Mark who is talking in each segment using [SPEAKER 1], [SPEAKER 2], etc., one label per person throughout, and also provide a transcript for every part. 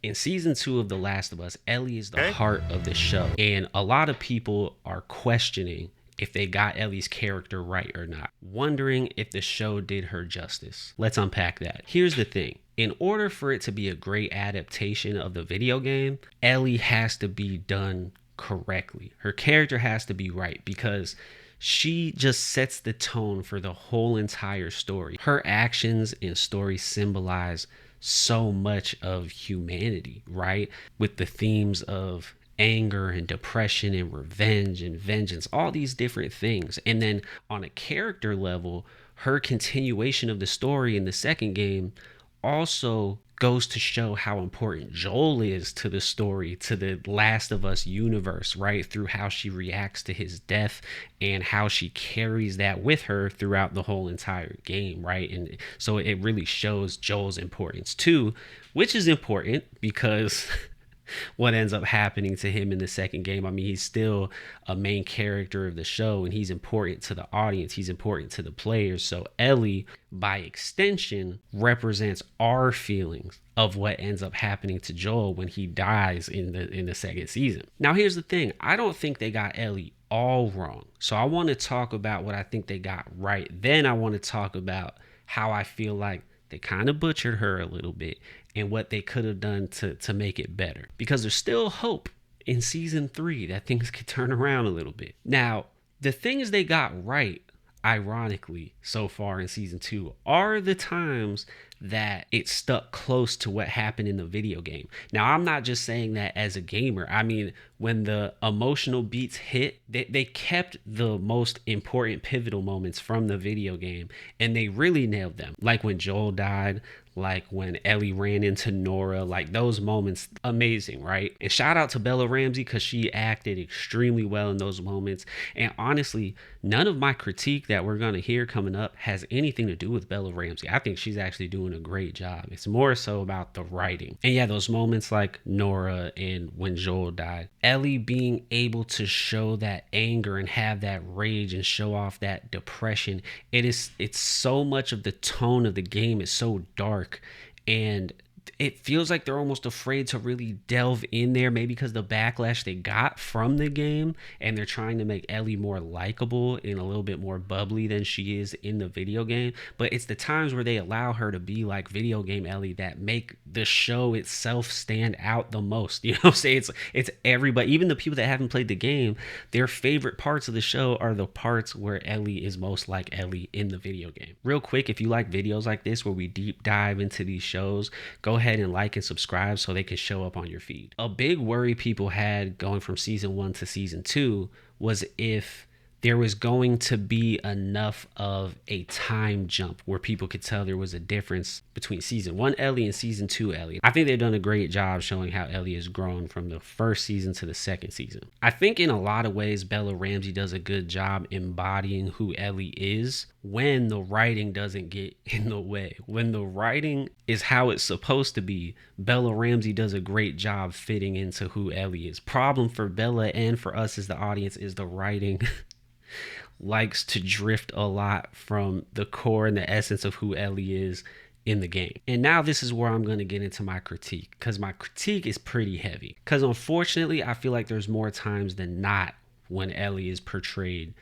[SPEAKER 1] In season 2 of The Last of Us, Ellie is the heart of the show. And a lot of people are questioning if they got Ellie's character right or not, wondering if the show did her justice. Let's unpack that. Here's the thing. In order for it to be a great adaptation of the video game, Ellie has to be done correctly. Her character has to be right because she just sets the tone for the whole entire story. Her actions and story symbolize so much of humanity, right? With the themes of anger and depression and revenge and vengeance, all these different things. And then on a character level, her continuation of the story in the second game also goes to show how important Joel is to the story, to the Last of Us universe, right? Through how she reacts to his death and how she carries that with her throughout the whole entire game, right? And so it really shows Joel's importance too, which is important because what ends up happening to him in the second game. I mean, he's still a main character of the show and he's important to the audience. He's important to the players. So Ellie, by extension, represents our feelings of what ends up happening to Joel when he dies in the second season. Now, here's the thing. I don't think they got Ellie all wrong. So I want to talk about what I think they got right. Then I want to talk about how I feel like they kind of butchered her a little bit and what they could have done to make it better. Because there's still hope in season 3 that things could turn around a little bit. Now, the things they got right, ironically, so far in season 2 are the times that it stuck close to what happened in the video game. Now, I'm not just saying that as a gamer. I mean, when the emotional beats hit, they kept the most important pivotal moments from the video game and they really nailed them. Like when Joel died, like when Ellie ran into Nora, like those moments, amazing, right? And shout out to Bella Ramsey because she acted extremely well in those moments. And honestly, none of my critique that we're going to hear coming up has anything to do with Bella Ramsey. I think she's actually doing a great job. It's more so about the writing. And yeah, those moments like Nora and when Joel died, Ellie being able to show that anger and have that rage and show off that depression, it's so much of the tone of the game is so dark and it feels like they're almost afraid to really delve in there, maybe because the backlash they got from the game and they're trying to make Ellie more likable and a little bit more bubbly than she is in the video game. But it's the times where they allow her to be like video game Ellie that make the show itself stand out the most. You know what I'm saying? It's everybody, even the people that haven't played the game, their favorite parts of the show are the parts where Ellie is most like Ellie in the video game. Real quick, if you like videos like this where we deep dive into these shows, go ahead and like and subscribe so they can show up on your feed. A big worry people had going from season 1 to season 2 was if there was going to be enough of a time jump where people could tell there was a difference between season 1 Ellie and season 2 Ellie. I think they've done a great job showing how Ellie has grown from the first season to the second season. I think in a lot of ways, Bella Ramsey does a good job embodying who Ellie is when the writing doesn't get in the way. When the writing is how it's supposed to be, Bella Ramsey does a great job fitting into who Ellie is. Problem for Bella and for us as the audience is the writing likes to drift a lot from the core and the essence of who Ellie is in the game. And now this is where I'm going to get into my critique, because my critique is pretty heavy. Because unfortunately, I feel like there's more times than not when Ellie is portrayed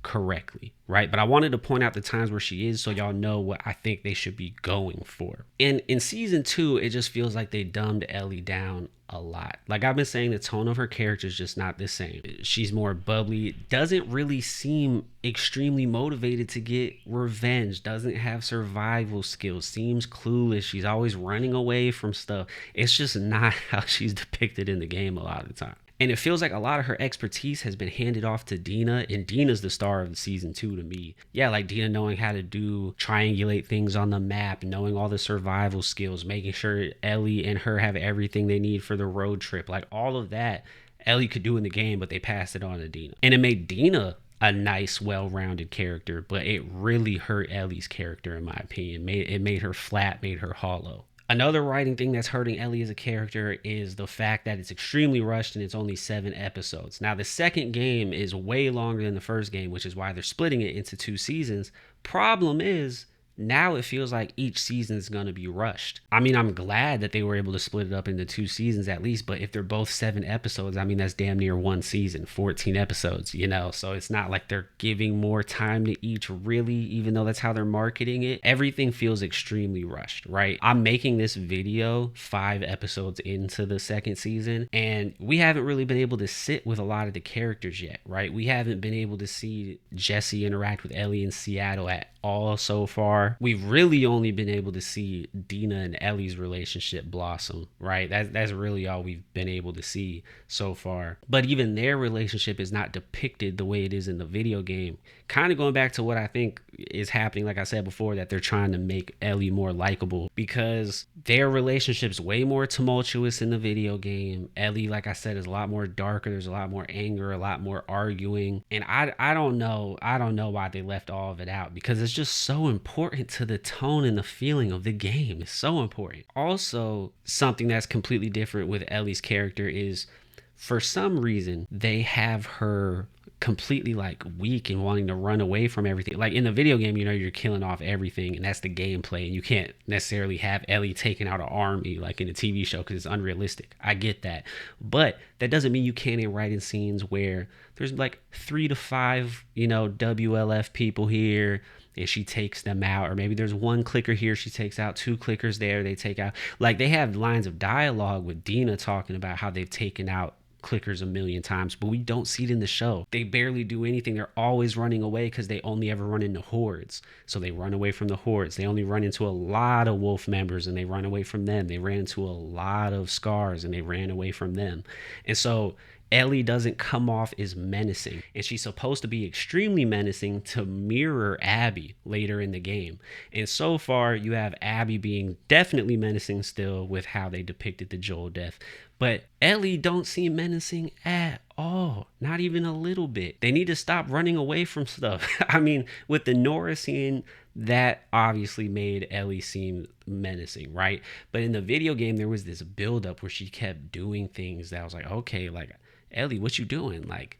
[SPEAKER 1] correctly, right? But I wanted to point out the times where she is so y'all know what I think they should be going for. And in season 2, it just feels like they dumbed Ellie down a lot. Like I've been saying, the tone of her character is just not the same. She's more bubbly, doesn't really seem extremely motivated to get revenge, doesn't have survival skills, seems clueless. She's always running away from stuff. It's just not how she's depicted in the game a lot of the time. And it feels like a lot of her expertise has been handed off to Dina, and Dina's the star of season 2 to me. Yeah, like Dina knowing how to triangulate things on the map, knowing all the survival skills, making sure Ellie and her have everything they need for the road trip. Like all of that Ellie could do in the game, but they passed it on to Dina. And it made Dina a nice, well-rounded character, but it really hurt Ellie's character, in my opinion. It made her flat, made her hollow. Another writing thing that's hurting Ellie as a character is the fact that it's extremely rushed and it's only 7 episodes. Now, the second game is way longer than the first game, which is why they're splitting it into 2 seasons. Problem is, now it feels like each season is going to be rushed. I mean, I'm glad that they were able to split it up into 2 seasons at least, but if they're both 7 episodes, I mean, that's damn near 1 season, 14 episodes, you know? So it's not like they're giving more time to each, really, even though that's how they're marketing it. Everything feels extremely rushed, right? I'm making this video 5 episodes into the 2nd season, and we haven't really been able to sit with a lot of the characters yet, right? We haven't been able to see Jesse interact with Ellie in Seattle at all so far. We've really only been able to see Dina and Ellie's relationship blossom, right? That's really all we've been able to see so far. But even their relationship is not depicted the way it is in the video game. Kind of going back to what I think is happening, like I said before, that they're trying to make Ellie more likable, because their relationship's way more tumultuous in the video game. Ellie, like I said, is a lot more darker. There's a lot more anger, a lot more arguing. And I don't know why they left all of it out, because it's just so important to the tone and the feeling of the game. It's so important. Also, something that's completely different with Ellie's character is, for some reason, they have her completely like weak and wanting to run away from everything. Like in the video game, you know, you're killing off everything, and that's the gameplay, and you can't necessarily have Ellie taking out an army like in a TV show because it's unrealistic. I get that, but that doesn't mean you can't write in scenes where there's like 3 to 5, you know, WLF people here, and she takes them out. Or maybe there's 1 clicker here, she takes out 2 clickers there, they take out. Like, they have lines of dialogue with Dina talking about how they've taken out clickers 1,000,000 times, but we don't see it in the show. They barely do anything. They're always running away because they only ever run into hordes. So they run away from the hordes. They only run into a lot of wolf members, and they run away from them. They ran into a lot of scars, and they ran away from them. And so Ellie doesn't come off as menacing, and she's supposed to be extremely menacing to mirror Abby later in the game. And so far, you have Abby being definitely menacing still with how they depicted the Joel death, but Ellie don't seem menacing at all, not even a little bit. They need to stop running away from stuff. I mean, with the Nora scene, that obviously made Ellie seem menacing, right? But in the video game, there was this buildup where she kept doing things that I was like, okay, like, Ellie, what you doing? Like,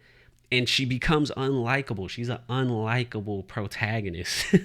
[SPEAKER 1] and she becomes unlikable. She's an unlikable protagonist.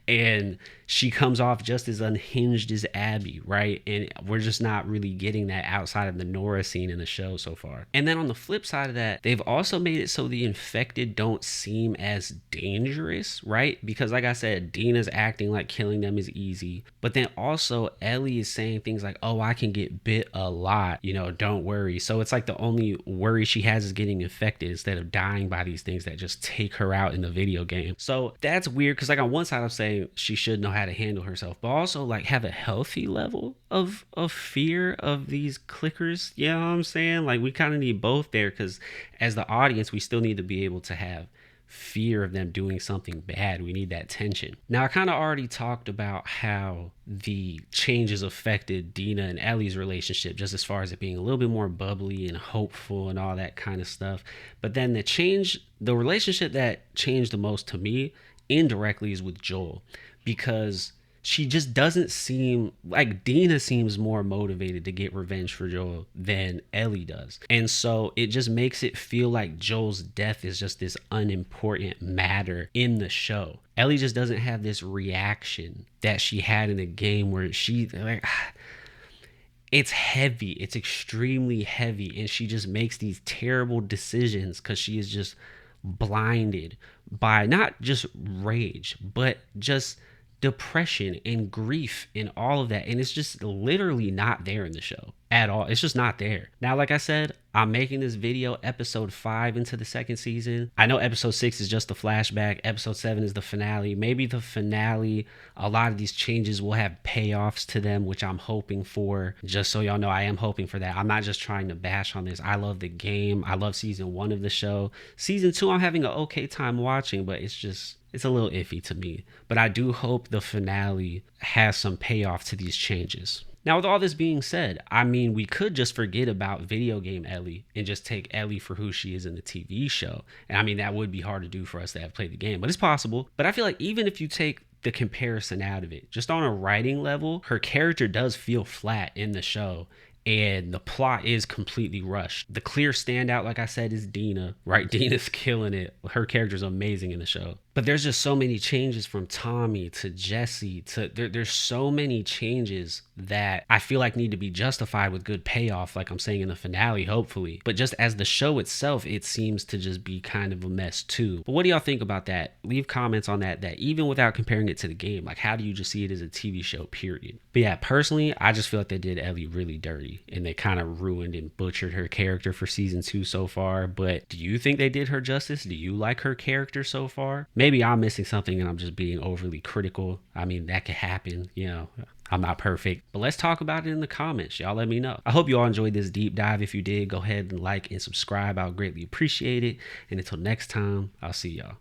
[SPEAKER 1] And she comes off just as unhinged as Abby, right? And we're just not really getting that outside of the Nora scene in the show so far. And then on the flip side of that, they've also made it so the infected don't seem as dangerous, right? Because like I said, Dina's acting like killing them is easy. But then also Ellie is saying things like, oh, I can get bit a lot, you know, don't worry. So it's like the only worry she has is getting infected instead of dying by these things that just take her out in the video game. So that's weird, because like on one side I'm saying she should know how to handle herself, but also like have a healthy level of fear of these clickers. You know what I'm saying? Like, we kind of need both there, because as the audience we still need to be able to have fear of them doing something bad. We need that tension. Now, I kind of already talked about how the changes affected Dina and Ellie's relationship, just as far as it being a little bit more bubbly and hopeful and all that kind of stuff. But then the relationship that changed the most to me indirectly is with Joel, because she just doesn't seem like, Dina seems more motivated to get revenge for Joel than Ellie does. And so it just makes it feel like Joel's death is just this unimportant matter in the show. Ellie just doesn't have this reaction that she had in the game where she like, it's heavy. It's extremely heavy. And she just makes these terrible decisions because she is just blinded by not just rage, but just depression and grief and all of that. And it's just literally not there in the show at all. It's just not there. Now, like I said, I'm making this video episode 5 into the 2nd season. I know episode 6 is just the flashback. Episode 7 is the finale. Maybe the finale, a lot of these changes will have payoffs to them, which I'm hoping for. Just so y'all know, I am hoping for that. I'm not just trying to bash on this. I love the game. I love season 1 of the show. Season 2, I'm having an okay time watching, but it's a little iffy to me. But I do hope the finale has some payoff to these changes. Now, with all this being said, I mean, we could just forget about video game Ellie and just take Ellie for who she is in the TV show. And I mean, that would be hard to do for us that have played the game, but it's possible. But I feel like even if you take the comparison out of it, just on a writing level, her character does feel flat in the show. And the plot is completely rushed. The clear standout, like I said, is Dina, right? Dina's killing it. Her character's amazing in the show. But there's just so many changes from Tommy to Jesse to there's so many changes that I feel like need to be justified with good payoff, like I'm saying in the finale, hopefully. But just as the show itself, it seems to just be kind of a mess too. But what do y'all think about that? Leave comments on that even without comparing it to the game. Like, how do you just see it as a TV show, period? But yeah, personally, I just feel like they did Ellie really dirty and they kind of ruined and butchered her character for season 2 so far. But do you think they did her justice? Do you like her character so far? Maybe I'm missing something and I'm just being overly critical. I mean, that could happen, you know. I'm not perfect, but let's talk about it in the comments. Y'all let me know. I hope you all enjoyed this deep dive. If you did, go ahead and like and subscribe. I'll greatly appreciate it. And until next time, I'll see y'all.